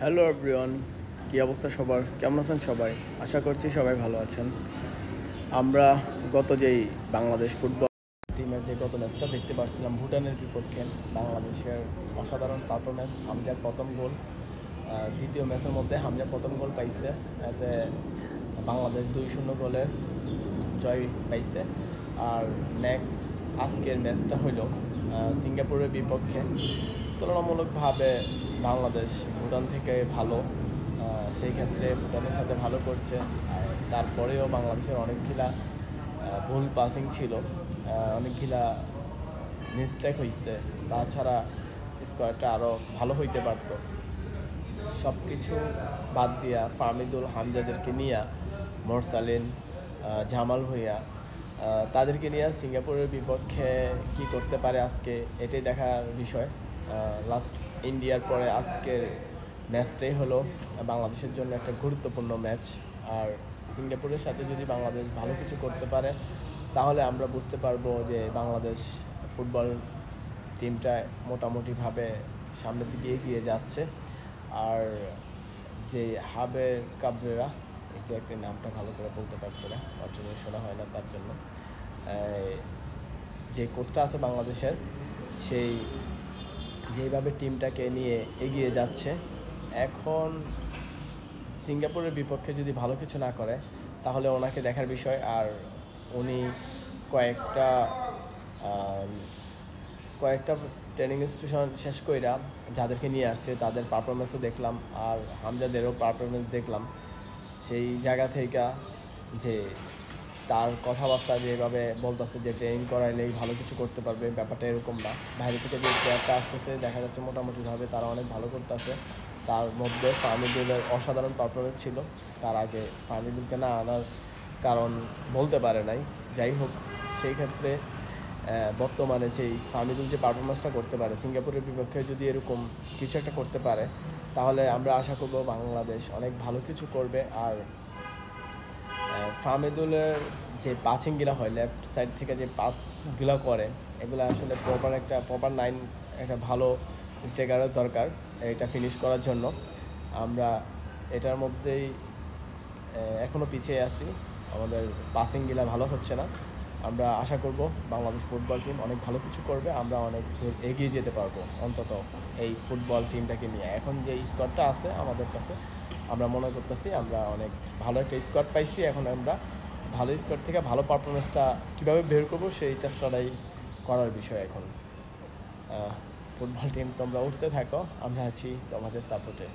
Hello everyone, কী অবস্থা সবার? কেমন আছেন সবাই? আশা করছি সবাই ভালো আছেন। আমরা গত যেই বাংলাদেশ ফুটবল টিমের যে গত ম্যাচটা দেখতে পাচ্ছিলাম ভুটানের বিপক্ষে, বাংলাদেশের অসাধারণ পারফরমেন্স। হামজার প্রথম গোল, দ্বিতীয় ম্যাচের মধ্যে হামজা প্রথম গোল পাইছে, এতে বাংলাদেশ 2-0 গোলের জয় পাইছে। আর নেক্সট আজকের ম্যাচটা হইল সিঙ্গাপুরের বিপক্ষে। তুলনামূলকভাবে বাংলাদেশ ভুটান থেকে ভালো, সেই ক্ষেত্রে ভুটানের সাথে ভালো করছে। আর তারপরেও বাংলাদেশের অনেকগুলা ভুল পাসিং ছিল, অনেকগুলা মিস্টেক হয়েছে। তাছাড়া স্কোয়াডটা আরও ভালো হইতে পারত। সব কিছু বাদ দিয়া ফাহমিদুল হামজাদেরকে নিয়ে মোরসালিন, জামাল ভুঁইয়া, তাদেরকে নিয়ে সিঙ্গাপুরের বিপক্ষে কি করতে পারে আজকে, এটাই দেখার বিষয়। লাস্ট ইন্ডিয়ার পরে আজকের ম্যাচটাই হলো বাংলাদেশের জন্য একটা গুরুত্বপূর্ণ ম্যাচ। আর সিঙ্গাপুরের সাথে যদি বাংলাদেশ ভালো কিছু করতে পারে তাহলে আমরা বুঝতে পারবো যে বাংলাদেশ ফুটবল টিমটা মোটামুটিভাবে সামনের দিকে এগিয়ে যাচ্ছে। আর যে হাবের কাবরেরা, এক্স্যাক্টলি নামটা ভালো করে বলতে পারছি না, অর্জনে শোনা হয় না তার জন্য, যে কোচটা আছে বাংলাদেশের, সেই যেভাবে টিমটাকে নিয়ে এগিয়ে যাচ্ছে, এখন সিঙ্গাপুরের বিপক্ষে যদি ভালো কিছু না করে তাহলে ওনাকে দেখার বিষয়। আর উনি কয়েকটা ট্রেনিং স্টেশন শেষ কইরা যাদেরকে নিয়ে আসছে তাদের পারফরমেন্সও দেখলাম, আর হামজাদেরও পারফরমেন্স দেখলাম। সেই জায়গা থেকে যে তার কথাবার্তা যেভাবে বলতেছে যে ট্রেনিং করাইলেই ভালো কিছু করতে পারবে, ব্যাপারটা এরকম না। বাইরে থেকে যে প্লেয়ারটা আসতেছে দেখা যাচ্ছে মোটামুটিভাবে তারা অনেক ভালো করতেছে। তার মধ্যে ফাহমিদুলের অসাধারণ পারফরমেন্স ছিল। তার আগে ফাহমিদুলকে না আনার কারণ বলতে পারে নাই। যাই হোক, সেই ক্ষেত্রে বর্তমানে যেই ফাহমিদুল যে পারফরমেন্সটা করতে পারে সিঙ্গাপুরের বিপক্ষে, যদি এরকম কিছু একটা করতে পারে তাহলে আমরা আশা করব বাংলাদেশ অনেক ভালো কিছু করবে। আর ফাহমিদুলের যে পাসিংগুলো হয়, লেফট সাইড থেকে যে পাসগুলো করে, এগুলো আসলে প্রপার নাইন, একটা ভালো স্ট্রাইকারের দরকার এটা ফিনিশ করার জন্য। আমরা এটার মধ্যেই এখনও পিছিয়ে আছি, আমাদের পাসিংগুলো ভালো হচ্ছে না। আমরা আশা করব বাংলাদেশ ফুটবল টিম অনেক ভালো কিছু করবে, আমরা অনেক দূর এগিয়ে যেতে পারবো অন্তত এই ফুটবল টিমটাকে নিয়ে। এখন যে স্কোয়াডটা আছে আমাদের কাছে, আমরা মনে করতেছি আমরা অনেক ভালো একটা স্কোয়াড পাইছি। এখন আমরা ভালো স্কোয়াড থেকে ভালো পারফরমেন্সটা কীভাবে বের করবো সেই চেষ্টাটাই করার বিষয় এখন। ফুটবল টিম তোমরা উঠতে থাকো, আমরা আছি তোমাদের সাপোর্টে।